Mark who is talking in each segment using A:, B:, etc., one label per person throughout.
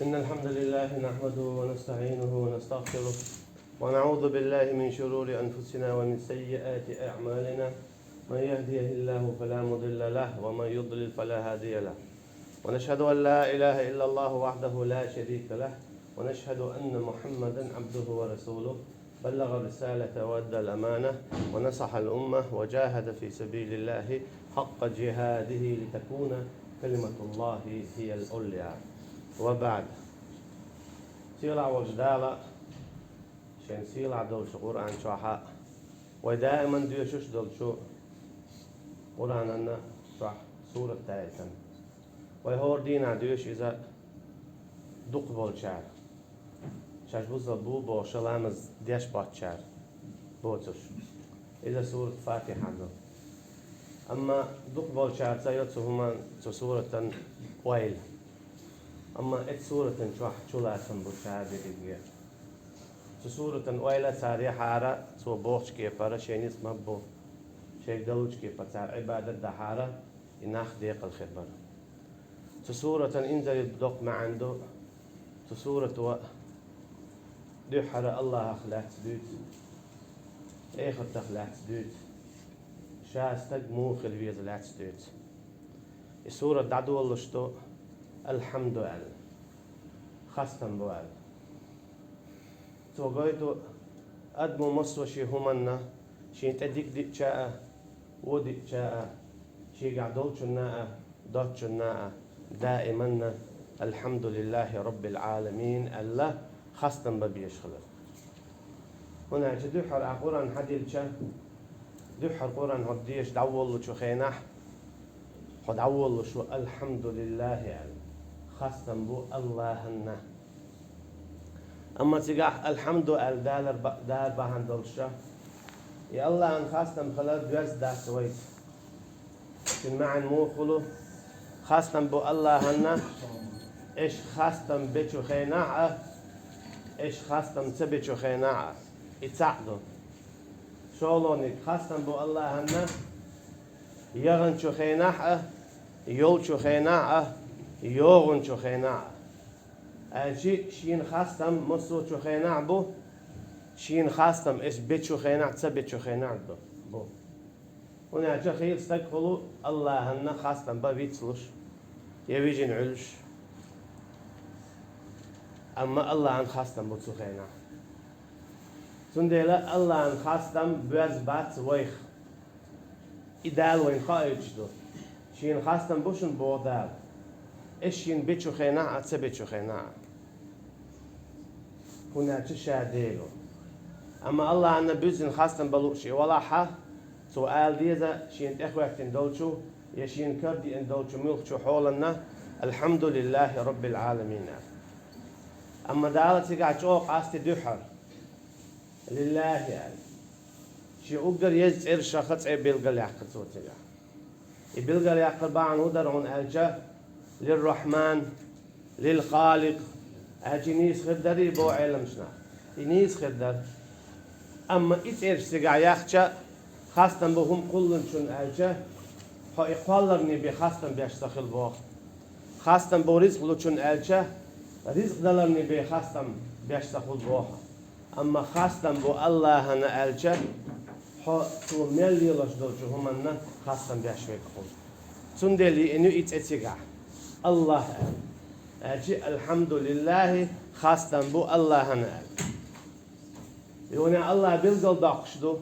A: إن الحمد لله نحمده ونستعينه ونستغفره ونعوذ بالله من شرور أنفسنا ومن سيئات أعمالنا. من يهديه الله فلا مضل له ومن يضلل فلا هادي له. ونشهد أن لا إله إلا الله وحده لا شريك له، ونشهد أن محمدا عبده ورسوله بلغ الرسالة وأدى الأمانة ونصح الأمة وجاهد في سبيل الله حق جهاده لتكون كلمة الله هي العليا. وبعد، سيلع وجدالة شين سيلع دول شو قرآن شوحاء ودائما ديوشوش دول شو قرآن أن شوح سورة تايتن ويهور دينا ديوش إذا دقبول شعر شاش بوزا بو بو شلامز ديش بات شعر بوتوش إذا سورة فاتحة دو. أما دقبول شعر سيوتسو هما سورة ويل. أما سورة شوح شولا سنبو شعر دي سورة ويل ساري حارة سو بوش كيفارة شينيس مبو شيك دلوش كيفارة عبادة دحارة إناخ ديق الخبر. سورة إنزل الدق ما عنده سورة دحر الله أخلاق سدود إيخر تخلاق سدود شاستق موخل فيز لاك سدود. السورة دعدو الله شتو الحمد لله خاصة بوال تو قايدو أدمو مصر شي همنا شي تديك ديك شاء وديك شاء شي قعدول شناء دوت شناء دائما الحمد لله رب العالمين الله خاصة ببيش خلف. هنا جدوحر قرآن حديل شا دوحر قرآن هديش دعول شو خيناح خد عول شو الحمد لله يعني خاصة بو الله هنا. أما تيجح الحمد لله دار بهان دولشة يا الله أن خاصة خلال جز دا سويت كن معن مو خلو خاصة بو الله هنا إيش خاصة بيتشو خيناعة إيش خاصة تبيتشو خيناعة يتعدو شولونك خاصة بو الله هنا يغن شو خيناعة يول شو خيناعة يوغن شو خيناعة أجي شين خاصة مصر شو خيناع بو شين خاصة إيش بيت شو خيناع تبيت شو خيناع بو. هنا أجي خير استقبلوا الله هنا خاصة ببيتلوش يبيجن علش. أما الله عن خاصة بوتسو خيناع سندلا الله عن خاصة بوز بات ويخ إدال وين خارج دو شين خاصة بوشن بودال إيش ين بيتشو خيناع تبيتشو خيناع. هنا تشاديلو. أما الله عنا بيزن خاصة بلوشي ولا حا سؤال ديزا شين إخوة اندولشو يشين كردي اندولشو ملخشو حولنا الحمد لله رب العالمين. أما دالتي قاعد شوق عاستي دحر لله يعني شي أقدر يزعر شخص بيلقى يعقل صوتي يبيلقى يعقل بعن هدر عن ألجا للرحمن للخالق أجنيس خدري بو علم شنا ينيس خدر. أما إتعرش سيقع يخشى خاصة بهم كلن شن ألجا هو إقوالرني بخاصة بيشتخل بوخ خاصة بو رزق لو شن ألجا رزق دلرني بخاصة بيشتخل بوخ. أما خاصة بو الله هنا ألجا هو تو ملي لش دولشو همنا خاصة بيشتخل سندلي إنو إتعتقع الله أجي الحمد لله خاصة بو الله هنا يعني الله بيلقل باقشدو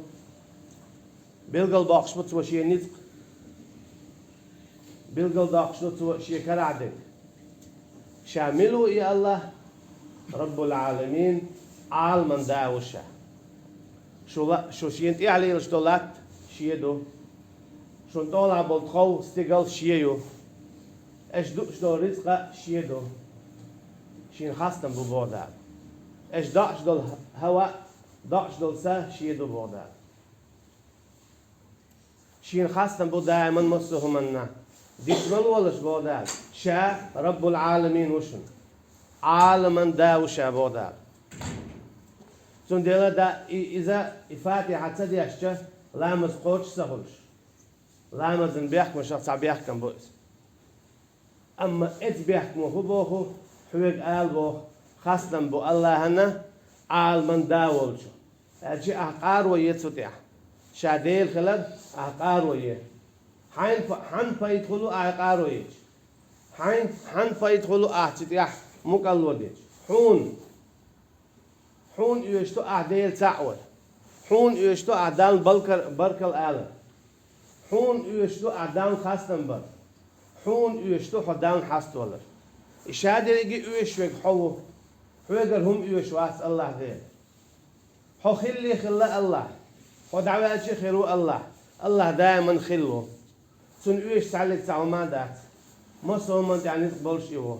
A: بيلقل باقشدو تو شيء نطق بيلقل باقشدو تو شيء كرعدك شاملو يا الله رب العالمين عالما داوشة شو شيء انت عليه الشتولات شيء دو شو طالع بالخو استقل شيء ايش دو رزقه شيء دو شين خاصة ببودال ايش داش دول هواء داش دول سه شيء دو بودال شين خاصة بو دائما مصهم منا ديش من ولش بودال شا رب العالمين وشن عالما داوشا بودال سون ديلا دا إذا فاتحة تدي أشجع لامز قوش سهلش لامز نبيح مش هتصع بيح كم بوس. أما إت بيحكموا هو حويق آل بو خاصة بو الله هنا آل من داول شو أجي أحقار ويتسوتيح شاديل خلد أحقار ويه حن فيدخلوا أحقار ويه حن فيدخلوا أحتيح مقلوديش حون يشتو أحديل تعور حون يشتو أحدان بركل آل حون يشتو أحدان خاصة بر حون يشتو حدان حاستولر إشادة يجي يشوك حو حوجر هم يشواس الله ذي حو خلي خلا الله حو دعوات خيرو الله دائما خلو سن يش تعلق تعمادات ما صومت يعني تقبل شيء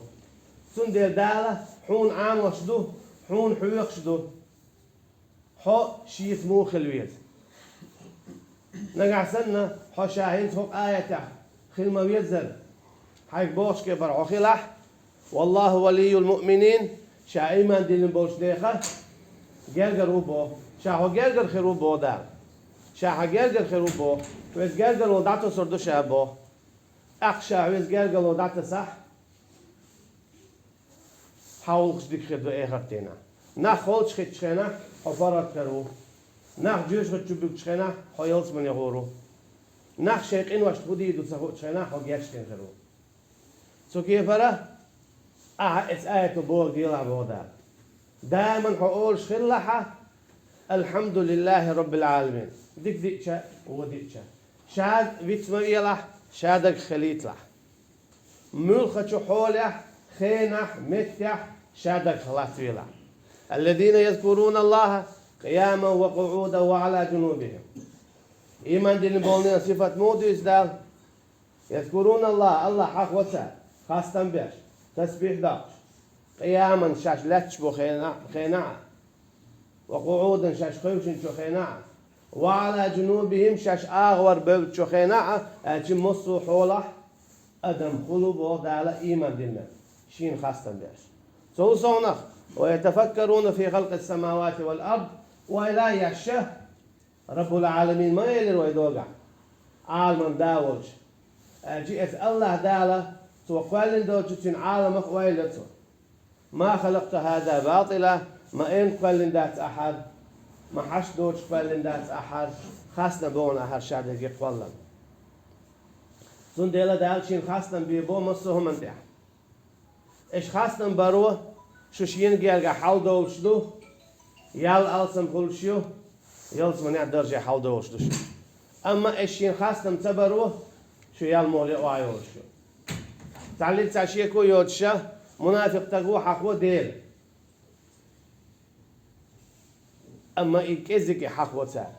A: سن دير دالة حون عام وشدو حون حويق شدو حو شيث مو خلويت نقع سنة حو شاهين فوق آية خل ما يزر حيك بوش كبر عخلح والله ولي المؤمنين شا إيمان دين بوش ديخة جرجر وبو شا هو جرجر خيرو بو دار شا ها جرجر خيرو بو ويز جرجر وضعته صردو شابو أخشى ويز جرجر وضعته صح حاول خدك خدو إيخرتينا نخ خولش خد شخينا حفرات كرو نخ جوش خد شبك شخينا حيالس من يغورو نخ شيقين واش تخدي دو تسخوت شخينا حاجيشتين خرو سو كيف راه اس آية بور ديلا بودا دائما حقول شخلحة الحمد لله رب العالمين ديك ديكشا وديكشا شاد فيتما يلح شادك خليتلح ملخة حولح خينح متح شادك خلاص يلح الذين يذكرون الله قياما وقعودا وعلى جنوبهم إيمان دين بولنا صفة موديس دال يذكرون الله حق وسع خاصة بيش تسبيح داش قياما شاش لتش بو خيناع وقعودا شاش خوشن شو خيناع وعلى جنوبهم شاش آغور بيوت شو خيناع أجي مصو حوله أدم خلوبو دالا إيمان دينا شين خاصة بيش صونخ ويتفكرون في خلق السماوات والأرض ولا يخشى رب العالمين ما يلر ويدوقع عالم داولش أجي الله دالا وقال دوتشين عالم قويلته ما خلقت هذا باطلا ما إن قال دات أحد ما حش دوتش قال دات أحد خاصنا بون أحد شاد يجي قلنا سنديلا دالشين خاصنا بيبو مصهم انتح إيش خاصنا بروه شو شين جالجا حال دوتشدو يال ألسم كل شيء يلس من يقدر حال دوتشدو أما إيش شين خاصنا تبروه شو يال مولي وعيول شو تعليل تعشيكو يوتشا منافق تقو حقو ديل أما إكزك حقو تسار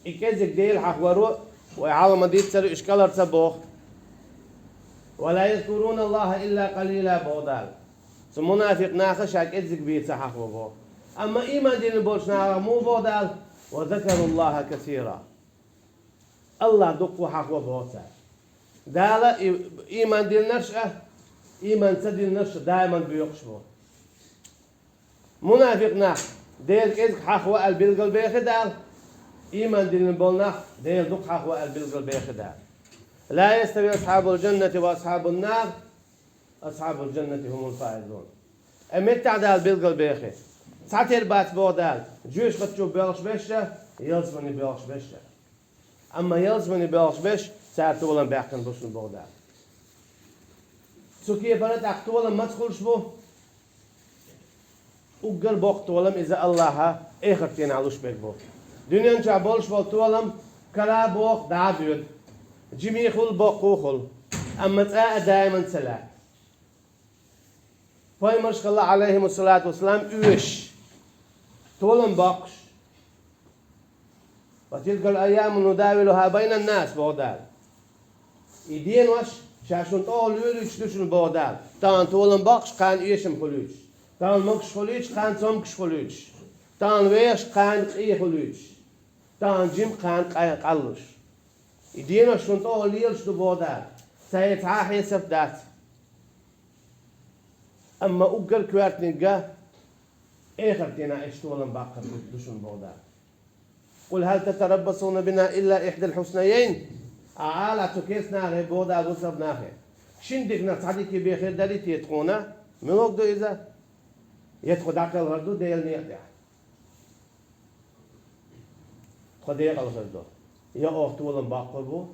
A: إكزك ديل حقو رو ويعالم ديت سر إشكال ارتبوخ ولا يذكرون الله إلا قليلا بودال ثم منافق ناخش إكزك بيت حقو بو أما إيمان دين بولش نعرف مو بودال وذكروا الله كثيرا الله دقو حقو بوتال دالا إيمان دين نرشة إيمان سدين نرشة دائما بيقشبو منافق ناخ ديل كيزك حخوة البلغل بيخدال إيمان دين بولناخ ديل دق حخوة البلغل بيخدال لا يستوي أصحاب الجنة وأصحاب النار أصحاب الجنة هم الفائزون أمتع دال بلغل بيخي ساتير بات بودال جوش بتشو بيلش بيشة يلزمني بيلش بيشة أما يلزمني بيلش بيش ساعت ولا بيحكن بوشن بودال سو كيف بنت أخت ولا ما تدخلش بو وقل بوقت ولم إذا الله إخرتين علوش بيك بو دنيا نشا بولش بوقت ولم كلا بوق دعبيد جميع خل بوق وخل أما تقع دائما سلاك فاي مرشق الله عليهم الصلاة والسلام إيش تولم بقش وتلك الأيام نداولها بين الناس بودال إدين وش شاشون طول يلوش تشون بودال تان تولم بقش كان إيشم خلوش تان مكش خلوش كان تومكش خلوش تان ويش كان إيه خلوش تان جيم كان قلش إدين وش شون طول يلوش بودال سيتعاحي سفدات أما أقل كوارت نجا إخرتنا إشتولن باقر دشون بودال قل هل تتربصون بنا إلا إحدى الحسنيين أعالى تكيسنا غير بودال وصبناه شندك نصحدك بخير دليت يتخونا من وقت إذا يتخو داقل هردو ديل نيقع خو ديل هردو يا أخت ولن باقربو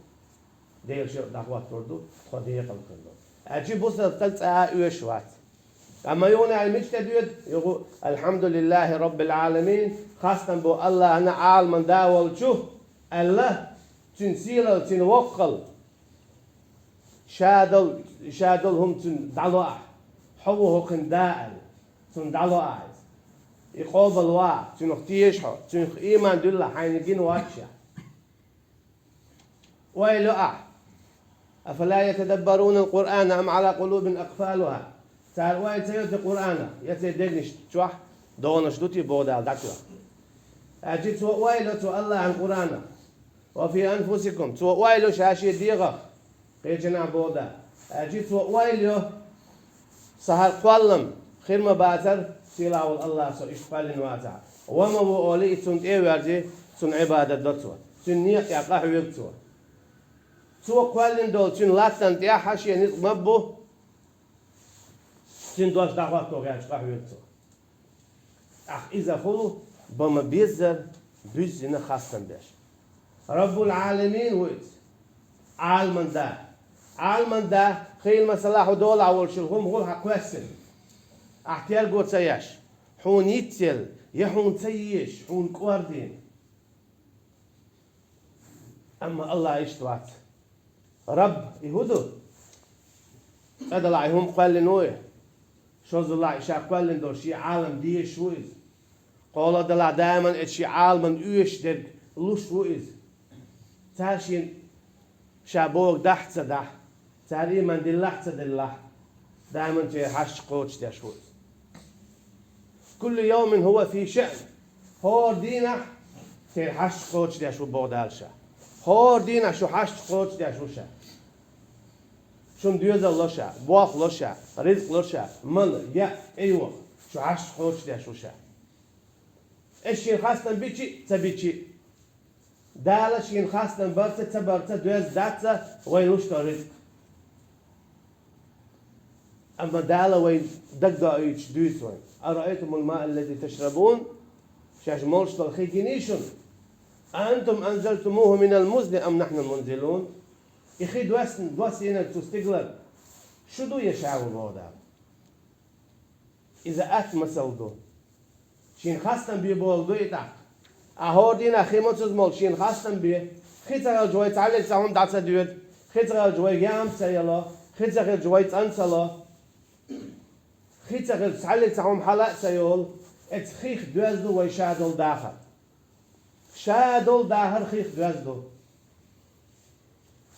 A: ديل شو دعوات هردو خو ديل هردو أجي بوصل تلت وات أما يوني على المجتدد يقول الحمد لله رب العالمين خاصة بو الله أنا عالم داول شو الله تنسيل تنوقل شادلهم تندلوا حوه قنداء تندلوا يقوب الوا تنختيشها تنخ إيمان دلله حينجين واتشا ويلو أفلا يتدبرون القرآن أم على قلوب أقفالها تعال وايد سيوت القرآن يتدقنش شوح دونش دوتي بودا دكوا أجيت ويلو تو الله عن القرآن وفي أنفسكم تو ويلو شاشي ديغة قيجنا بودا أجيت ويلو سهر قلم خير ما باتر سيلاو الله سو إشقال واسع وما بو أولي تون إيوارجي تون عبادة دوتوا تون نيق يقاه ويبتوا تو قلن دول تون لاتن تيا حاشي نيق مبو تون دوش دعوات توغيش قاه ويبتوا إذا خلو بما بيزر بيزنا خاصة بيش رب العالمين ويت عالمن دا خيل مسلاح دول أول شلهم هو حكوسن احتيال قوت سياش حون يتل يحون سيش حون كواردين أما الله يشتوات رب يهودو هذا لعيهم قال نويه شوز الله إشاء قال دور شي عالم دي شويز قال دلع دائما اتشي عالم ايش در لوش شويز تاشين شابوك دحت صدح تاري من دلحت دلح دائما تي حش قوتش ده شويز كل يوم هو في شأن هور دينا تي حش قوتش ده شو بودالشا هور دينا شو حش قوتش ده شو شا شون ديوزا لوشا بواخ لوشا رزق لوشا مل يا ايوه شو حش قوتش ده شو شا اشين خاصة بيتشي تبيتشي دالشين خاصة برتا تبرتا دوز داتا وينوش رزق أما دالا وين دقا ايش دوس وين أرأيتم الماء الذي تشربون شاش مولش تلخيجينيشن أنتم أنزلتموه من المزن أم نحن المنزلون إخي دوسينا تستقلل شو دو يشعروا بودا إذا أتمسلدو شين خاصن بي بولدو إتاق أهودين أخي متزمول شين خاصن بي خيطة الجوي تعلق سهم دعسة ديود خيطة الجوي جام سيلا خيطة الجوي تنسلا خيطة تعلق سهم حلق سيول اتخيخ دوزدو ويشادل داخل شادل داخل خيخ دوزدو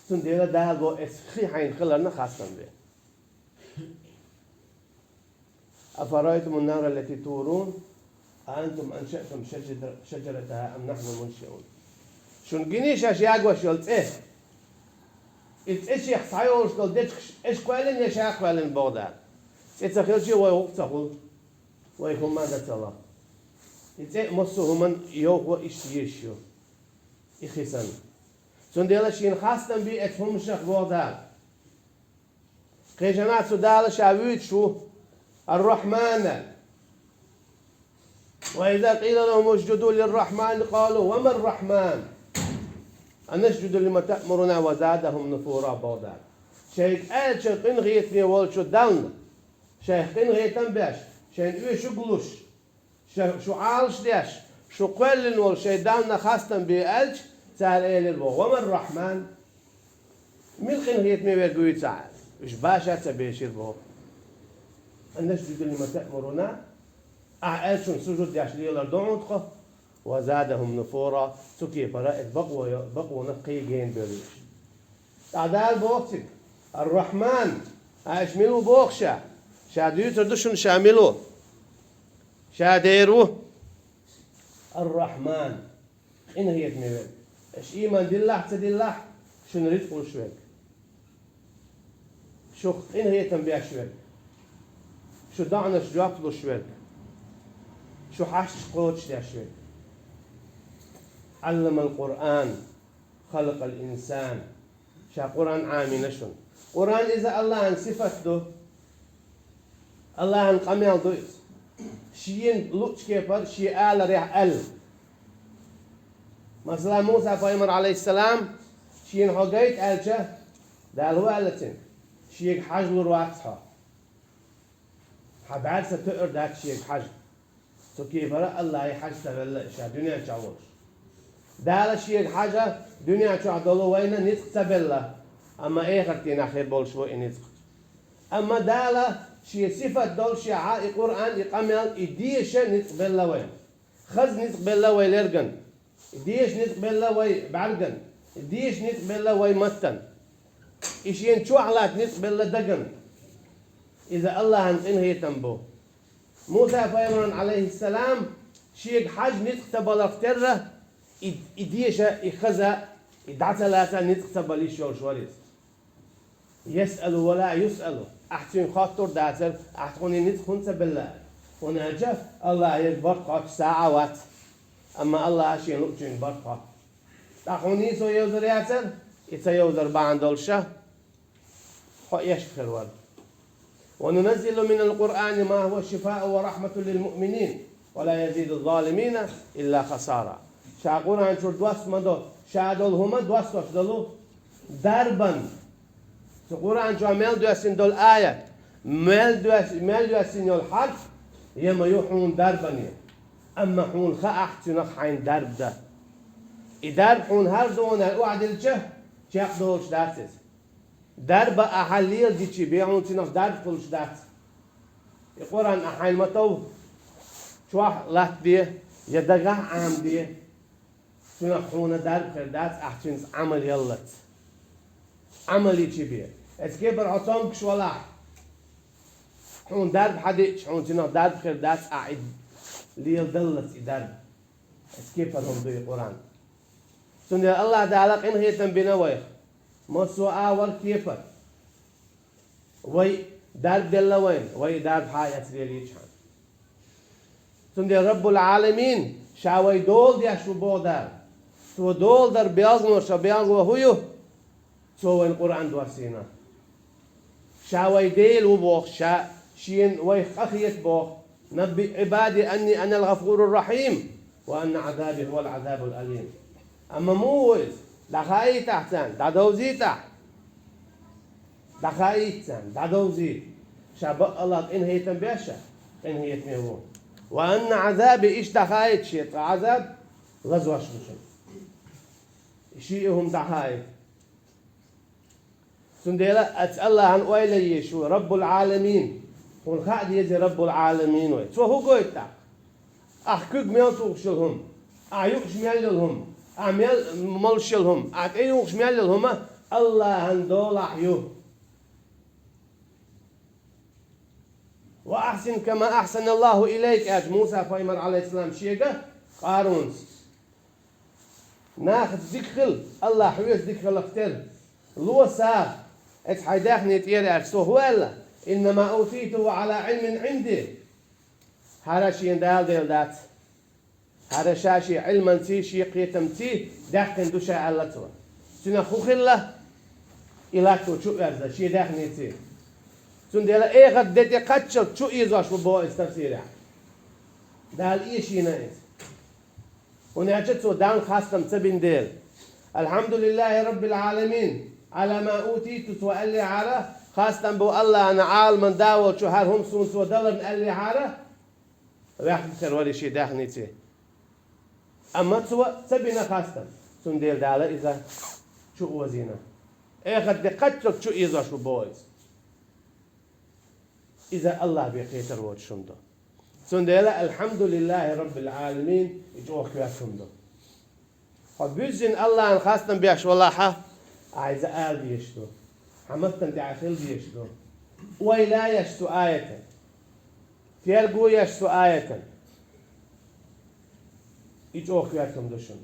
A: تندير داخل بو اتخيخ حين خلرنا خاصن بي أفرأيتم النار التي تورون أنتم أنشأتم شجرتها أم نحن المنشئون شون جينيش أشياء وشولت إيش يحصايوش قال ديش إيش قالين يا شيخ قالين بودا إتخيل شيء ويوقتهول ويهم ماذا تلا إتى مصهم يوه إشتيشيو إخسان سنديلا شين خاصن بي إتهم شخ بودا كيجنات سدال شاويت شو الرحمن وإذا قيل لهم اسجدوا للرحمن قالوا وما الرحمن أن نسجد لما تأمرنا وزادهم نفورا بودا شيخ قال شيخ غيتني والشو دالنا شيخ غيتن باش شيخ شو قلوش شو عالش داش شو قلن والشي دالنا خاصة بألش تعال إلى البو وما الرحمن ملقين غيتني ويقوي تعال إيش باشا تبيشير بو أن نسجد لما تأمرنا أعلشون سجود ياشلي لردونتخ وزادهم نفورا سكي فرائد بقوا نقي جين بريش تعدال بوقتك الرحمن أشملوا بوقشا شاديو تردشون شاملوا شاديرو الرحمن إن هي تميل إيش إيمان دلله تدلله شو نريد قول شويك شو إن هي تنبيع شويك شو دعنا شجواب له شويك شو حاش قوتش ده شويك علم القرآن خلق الإنسان شا قرآن عامي نشون قرآن إذا الله صفته الله قميل دويس شيء لوش كيفر شيء آل ريح ال مثلا موسى فايمر عليه السلام شيء حقيت ألشه ده هو ألتين شيء حجل رواتها حبعد ستقر ده شيء حجل تو كيفر الله يحج تبلا إشا دنيا شعورش ده شيء حاجة دنيا شعدلو وين نسق تبلا أما إيه خرتين آخر بول شو نسق أما ده شيء صفة دول شيء القرآن يقمل إديش نسق بلا وين خز نسق بلا وين لرجن إديش نسق بلا وين بعرجن إديش نسق بلا وين متن إشين شو علات نسق بلا دجن إذا الله إنهي تنبو موسى فيمرن عليه السلام شيء حج نسق تبلا اختره إديش إخذ إدعت لا نسق تبلي شوريس يسأل ولا يسأل أحسن خاطر داتر أحسن نسق خنس بالله ونجف الله يبرق ساعة وات أما الله أشين لقجين برق تأخوني سو يوزر ياتر إتا يوزر بعن دولشة يشكر ورد وننزل من القرآن ما هو شفاء ورحمة للمؤمنين ولا يزيد الظالمين إلا خسارة شاقون عن شو دواس مدو شادول هما دواس وشدلو دربا القرآن شو مال دواسين دول آية مال دواسين يول حق يما يحون دربا أما حون خاحت نخحين درب ده إدار حون هر دون الوعد الجه شاق دولش داتس درب أحليل دي شي بيعون تنخ درب كلش دات القرآن أحين متو شواح لات ديه يدقه عام ديه تنخ حون درب خير دات أحسن عمل يلت عمل يشي بيه اسكيبر عطام كشولاح حون درب حديش حون تنخ درب خير دات أعد ليل دلت درب اسكيبر هم دي القرآن سنة الله تعالى إن هي تنبينوه مسوا آور كيفر وي درب دلوين وي درب حاجة تريليشان سنة رب العالمين شاوي دول دي شو بودر تو دول در بيازنو شو بيازنو هيو تو القرآن دوسينا شاوي ديل وبوخ شا شين وي خخيت بوخ نبي عبادي أني أنا الغفور الرحيم وأن عذابي هو العذاب الأليم أما موز دخاي تحتان دادوزي تحت دخاي تحتان دادوزي شابق الله إن هي تنبيشة إن هي تميهون وأن عذابي إيش دخايت شيء عذاب غزوة شمشن شيئهم دخايت سنديلا أتسأل عن ويلي يشو رب العالمين والخاد يجي رب العالمين وي شو هو قويت تحت أحكيك ميلتوغشلهم أعيوكش ميللهم أعمل ملشلهم أعيوكش ميللهم الله هندول أحيوه وأحسن كما أحسن الله إليك أج موسى فايمر عليه السلام شيئا قارون ناخذ ذكر الله حويس ذكر اختر لو سار اتحيداخني تيري أرسو هو الله إنما أوتيته على علم عندي هذا شيء دال ديل دات هذا شاشي علما تي شي قيتم تي داخن دوشا على تو سنا خوخلا إلى تو شو أرزا شي داخني تي سن ديلا إيه قد دتي قتشل شو إيزاش ببو استفسير دال إيش ينايز ونعجت سو دان خاصم تبين ديل الحمد لله رب العالمين على ما أوتيت وقال لي على خاصة بو الله أنا عالم داول شو هالهم سون سو دلر قال لي على واحد خير ولا شيء داخني تي أما تسوى سبينا خاصة سنديل دالة إذا شو وزينة إيه قد قتلك شو إذا شو بويز إذا الله بخيتر وجه شمده سنديل الحمد لله رب العالمين يجوك يا شمده فبيزن الله أن خاصة بيش والله عايز آل بيشتو حمستن تعخيل بيشتو ويلا يشتو آية تيرجو يشتو آية يجوك ياكم دشن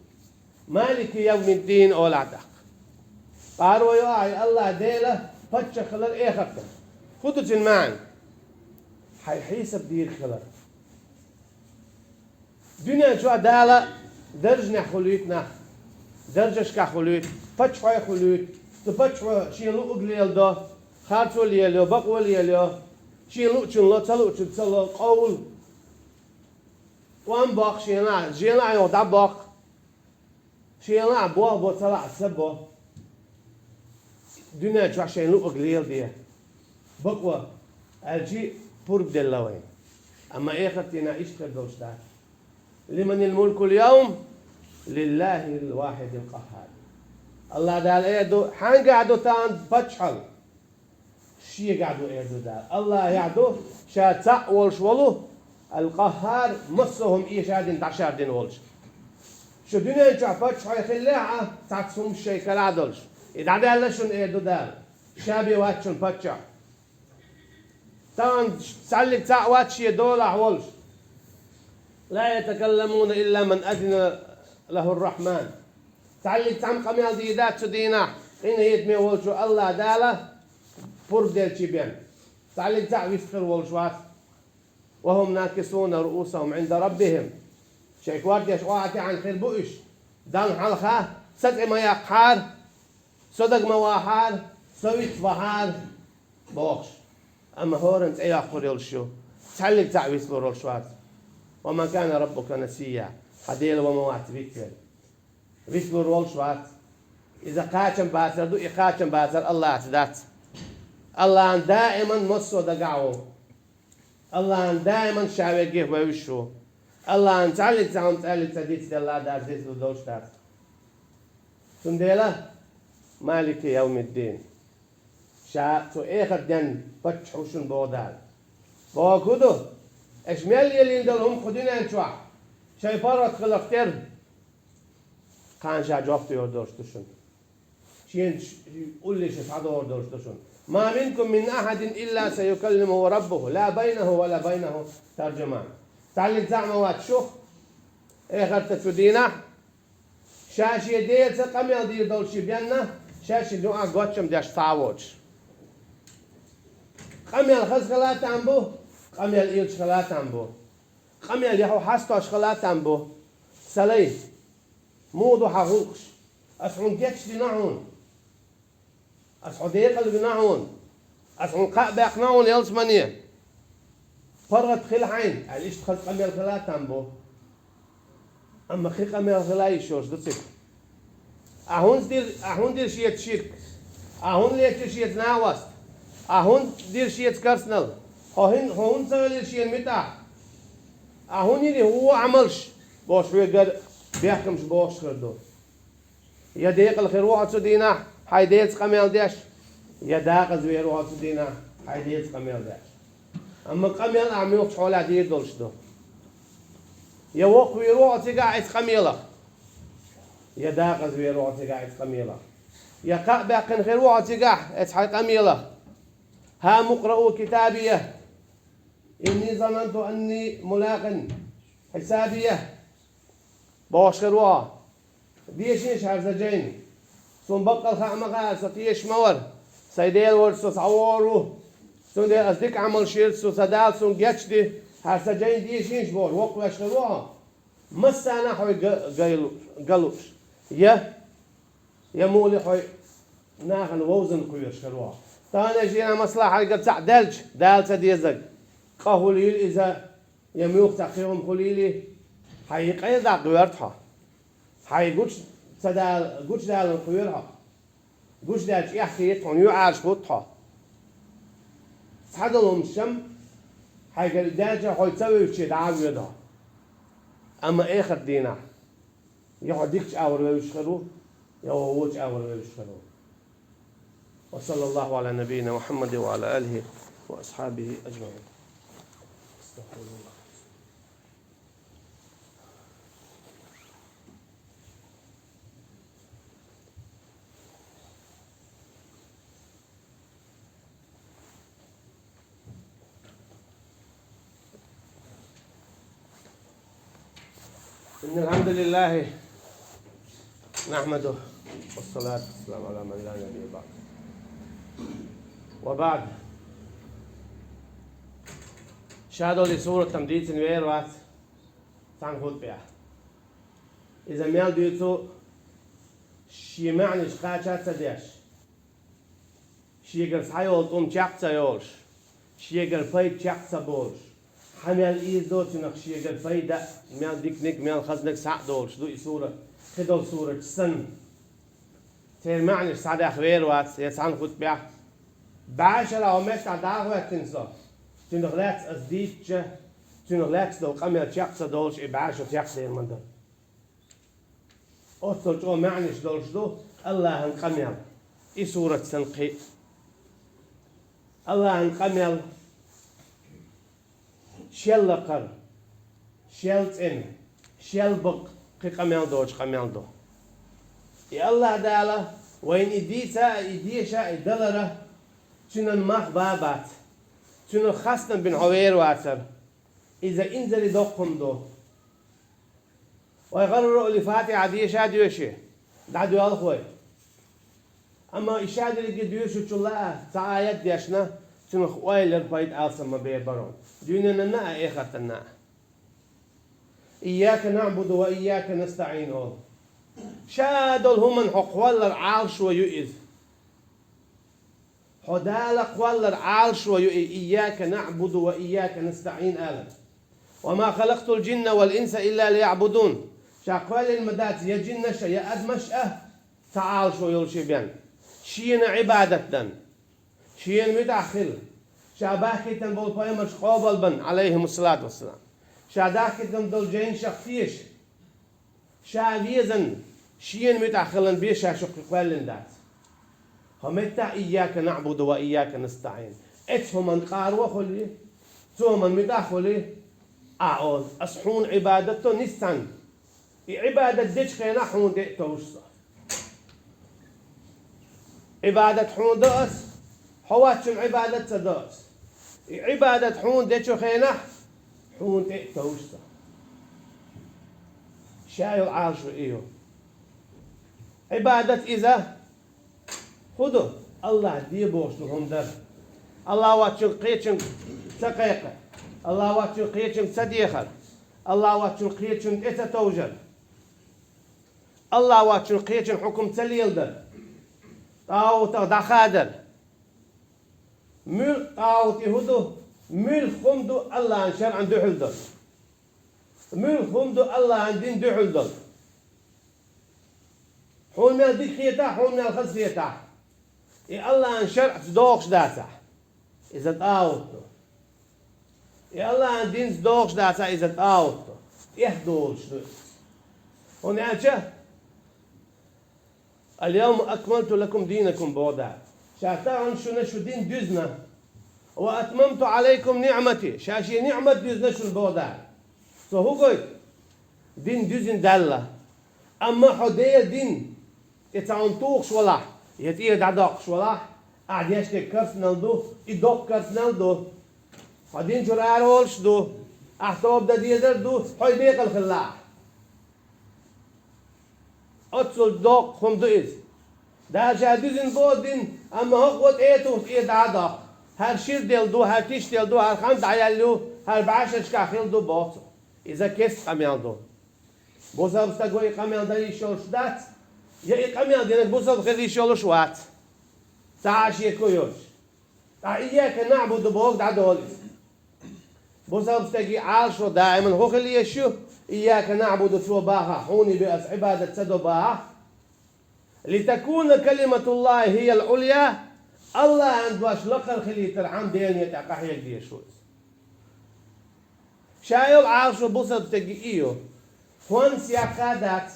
A: مالك يوم الدين أولادك قالوا يا الله ديله فتش خلال إيه خطة خدت المعنى حيحسب دير خلال دنيا شو دالة درجنا خلوتنا درجش كخلوت فتش فاي خلوت تفتش شيء لو قليل ده خارج وليلو بق وليلو شيلو شنلو تلو تلو قول وان بق شينا جينا يو دبق شينا بو طلع سبو دنيا شو عشان لو قليل دي بقوا الجي بورب دلوين اما اخرتنا ايش تدوشتا لمن الملك اليوم لله الواحد القهار الله دال ايدو حان قعدو تان بتشحل شي قعدو ايدو دال الله يعدو شاتع والشولو القهار مصهم ايشادين تعشاردين والش شو دنيا شو بتشحل يخليها تعتصم الشيء كالعدلش إذا دال شون ايدو دال شابي واتشون بتشح تان سالك تاع واتشي دولة والش لا يتكلمون إلا من أذن له الرحمن تعلق تعم قميال ديدات سدينا إن يتمي والشو الله داله برب ديل شبين تعلق تعم يسخر والشوات وهم ناكسون رؤوسهم عند ربهم شيكوات يشواتي عن خير بؤش دان حلخة سدع ما يقحار صدق مواحار سويت فحار بوخش أما هورنت أي أخور يلشو تعلق تعم يسخر والشوات وما كان ربك نسيا حديل وموات بيكر بيكر والشوات إذا قاتم باتر دو إقاتم باتر الله اعتدات الله دائما مصو دقعو الله دائما شاويقه ويشو الله تعلق تعم تعلق تديت الله دار زيت ودوش دار سنديلة مالك يوم الدين شاء تو إخر دين بتحوشن بودال بوكودو اشمال يلي ندلهم خدينا انشوا شاي فرط خلقتر كان شا جوفت يوردوش تشون شين قول لي شفعه يوردوش تشون ما منكم من أحد إلا سيكلمه ربه لا بينه ولا بينه ترجمان تعلق زعموات شوف اخر تسودينا شاشي ديل سقمي ديل دولشي بينا شاشي دعا قوتشم داش تعوج قمي الخزغلات عنبو قمي الإيل شغلات عنبو قمي اليحو حاستو شغلات عنبو سلي مودو حقوقش أسعون كيكش دي نعون أسعون ديقل بنعون أسعون قابق نعون يلس منيه فرغت خيل حين عليش دخلت قمي الخلات عنبو أما خي قمي الخلاي شوش دتصيب أهون دير شيء شرك أهون ليش شيء ناوست أهون دير شيء كارسنال هون سوي شيء متى أهون يدي هو عملش باش ويقدر بيحكمش باش كردو يا ديق الخير واحد سدينا هاي ديت قميل داش يا داق زوير واحد سدينا هاي ديت قميل داش أما قميل أعميوك حولا ديت دولش دو يا وق ويروح تقاعد قميله يا داق زوير واحد تقاعد قميله يا قاء باقن خير واحد تقاعد قميله ها مقرأوا كتابيه إني ظننت أني ملاق حسابيه باش خيروا ديشيش هرزجين سون بقى الخامقة ستيش مور سيديل ورسوس عوارو سون دي أصدق عمل شير سو سدال سون جاتش دي هرزجين ديشيش بور وقت خيروا مسانا حوي قلوش يا مولي حوي ناخن ووزن كويش خيروا تاني جينا مصلحة قد تعدلج دالت ديزق قهوليل إذا يميوك تقيهم خليلي حقيقة إذا قويرتها حي قوش سدال قوش دال القويرها قوش دالش يحكيتهم يعاش فوتها صحدلهم الشم حي قال دالجة حي تسوي وشي دعاوي يدها أما آخر دينا يحديكش أور ويشخرو يوهوش أور ويشخرو وصلى الله على نبينا محمد وعلى آله وأصحابه أجمعين. استغفر الله. إن الحمد لله نحمده والصلاة والسلام على من لا نبي بعد. وبعد شادو لسورة تمديد نوير وات تنخد بها إذا ميال بيوتو شي معني شقاچات سديش شيگر سایول چاق سایولش شيگر پای چاق سبولش حمل إيد دو تنخ شيگر پای دا میان دیکنک میان خزنک ساق دولش دو صورة خدول صورة سن تير معنش سعد أخوير وات يسعن خد بيع بعشرة أو متى دعوة تنسى تنغلات أزديتش تنغلات دو قمر تشاق سدولش بعشرة تشاق دير من ده أصل جو معنش دولش دو الله هنقمل إيه صورة سنقي الله هنقمل شل قر شل إن شل بق قي قمل دوش قمل دو يا الله دالا وين إديشا إدلرة تنن مخ بابات تنن خاصة بن عوير واتر إذا إنزل دقهم دو ويغرروا لفاتحة ديشا ديوشي دعدو الخوي أما إشاد اللي قد يوشو تشلا تعايد ديشنا تنن خويلر بايد ألسا ما بيبرون ديننا نا إيختنا إياك نعبد وإياك نستعين شادل هم حقوال العرش ويؤذ حدالق وال العرش ويؤذ إياك نعبد وإياك نستعين آلا وما خلقت الجن والإنس إلا ليعبدون شاقوال المدات يا جنش يا أدمشأة تعال شو يلشي بيان شين عبادة شين متأخر شاباكي تنبول بايمش قابل بن عليهم الصلاة والسلام شاداكي تنبول جين شخصيش شاويزن شين متأخرن بيشا شق قوالن دات همتا إياك نعبد وإياك نستعين اتهم من قاروا خلي ثم من متأخلي أعوذ أصحون عبادته نستعن عبادة ديش خينا حون دي توشصة عبادة حون دأس حواتشم عبادة تدأس عبادة حون ديش خينا حون دي توشصة شايل عارش إيو عبادة إذا خذوا الله دي بوش لهم در الله واتشن قيتشن تقيقة الله واتشن قيتشن صديقة الله واتشن قيتشن إتا توجر الله واتشن قيتشن حكم تليل در طاوتا دخادر مل طاوتي هدو مل خمدو الله عن شرع عن دحل در مل خمدو الله عن دين دحل در حول من الدين خيتا حول من الخز خيتا إيه الله عن شرع صدوقش داسع إذا تاوتو إيه الله عن دين صدوقش داسع إذا تاوتو يهدولش هون يعني اليوم أكملت لكم دينكم بوضع شاتعن شو دين دزنا وأتممت عليكم نعمتي شاشي نعمة دزنا شو البوضع هو قلت دين دزن دالة أما حدية دين يتعنطوخش ولا يتيه دعداقش ولا قاعد يشتك كرسنال دو يدوق كرسنال دو حدين جرار ولش دو أحتوب دا ديدر دو حي ديق الخلاع أتصل دوق خم دو إز دا شادوزن بودين أما هقوت إيتو إيه دعداق هر شير ديل دو هر تيش ديل دو هر خمد عيالو هر بعشش كاخيل دو باطو إذا كيس قميان دو بوزا بستقوي قميان دا يشولش دات يا قميان دينك بوزا بخير يشولش وات تعاش يكويوش إياك نعبد بوك دعدولي بوزا بستقي عالشو دائما هو خلي يشو إياك نعبد سوى باها حوني بأس عبادة سدو باها لتكون كلمة الله هي العليا الله عند واش لقر خلي ترحم دين يتعقحيك دي شوز شايل عالشو بوزا بستقي إيو هون سياقادات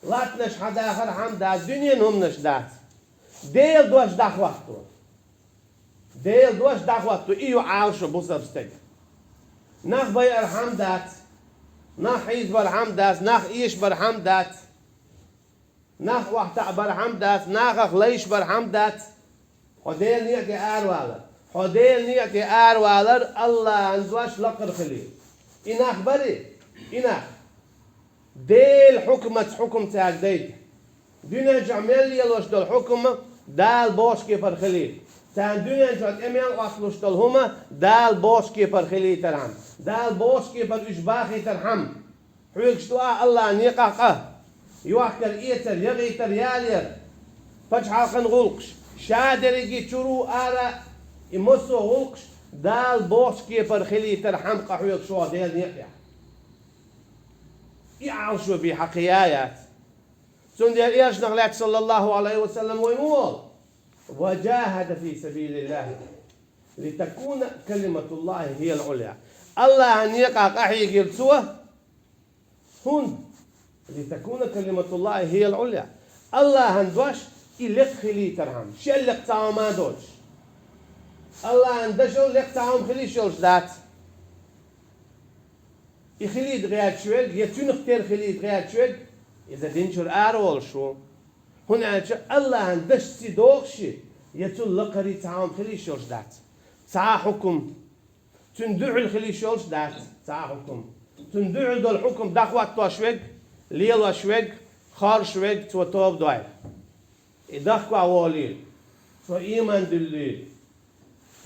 A: لاتنش حدا آخر حمدات دنيا نهمنش دات ديل دوش داخ وقتو ديل دوش داخ وقتو إيو عالشو بوزا بستقي ناخ بي الحمدات ناخ عيز برحمدات ناخ إيش برحمدات ناخ وقتع برحمدات ناخ ليش برحمدات حديل نيعتي آروالر حديل نيعتي آروالر الله عندواش لقر خليل إناخ بري إناخ ديل حكم تاك ديت دينا جعمل يلوش دل حكم دال بوش كيفر خليل تان دنيا جات اميان واصلوش دل هما دال بوش كيفر خليل ترحم دال بوش كيفر إشباخي ترحم حويك شتوى الله نيقاقه يوحكر إيتر يغيتر يالير فجح خنغولقش شادرگی چرو آرا امسو هلقش دال بوش کی پر خلی ترحم قحویق شو ديال نيقيا يعرشوا بحقيايات سن ديال إيش نغلات صلى الله عليه وسلم ويقول وجاهد في سبيل الله لتكون كلمة الله هي العليا الله أن يقع قحي قرسوه هون لتكون كلمة الله هي العليا الله هندوش إلق خلي ترحم شلق تعما دوش الله هندشو لق تعم خلي شولش دات يخلي دغيات شويق يتون اختير خلي دغيات شويق إذا دينشر أرول شو هنا الله هندش سيدوخشي يتون لقري تعم خلي شولش دات تعا حكم تندع الخلي شولش دات تعا حكم تندع دول حكم دخوات تو شويق ليل شويق خار شويق تو توب دوائر دخوا أولي فإيمان دليل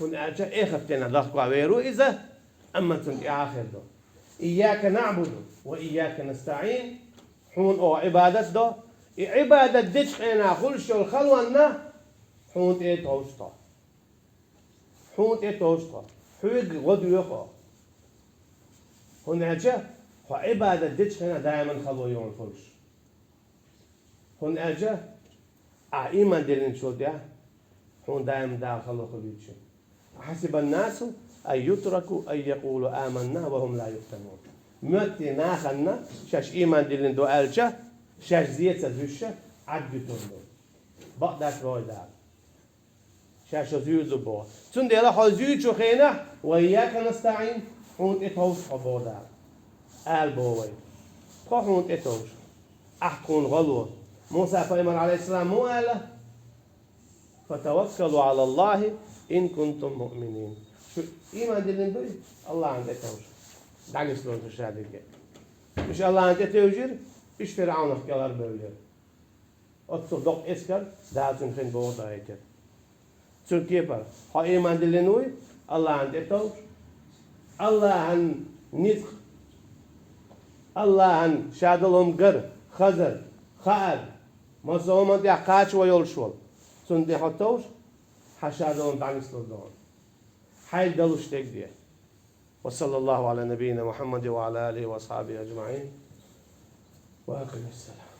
A: هنا إخفتنا دخوا ويرو إذا أما تنك آخر دو إياك نعبد وإياك نستعين حون أو عبادة دو عبادة ديش خينا خلش الخلوة حون إيه توشتا حون إيه توشتا حوق غدو يخو هنا جا عبادة ديش خينا دائما خلوة يون خلش هنا جا إيمان دلين شو ده حون دائما داخل خليتش حسب الناس أن يتركوا أن يقولوا آمنا وهم لا يفتنون متى ناخنا شاش إيمان دلين دو ألجا شاش زيت زوجة عدتون بعدك رويدا شاش زوج بوا تون ديلا خزوج خينا وياك نستعين حون إتوش حبودا البوي حون إتوش أحكون غلو موسى فإمر عليه السلام مو قال فتوكلوا على الله إن كنتم مؤمنين شو إيمان دلين دوي الله عنده توجه دعني سلون تشاهد مش الله عنده توجه إيش فرعون اختيار بولي أتصدق إسكر داتن خن بوضع هيكر تركيا بار ها إيمان دلين دوي الله عنده توجه الله عن نزق الله عن شادلهم قر خزر خال مصومن دي قاچ ويول شول سن دي حطوش حشادون دعني سلون حيل دلوش تقديه وصلى الله على نبينا محمد وعلى آله وأصحابه أجمعين وأقم السلام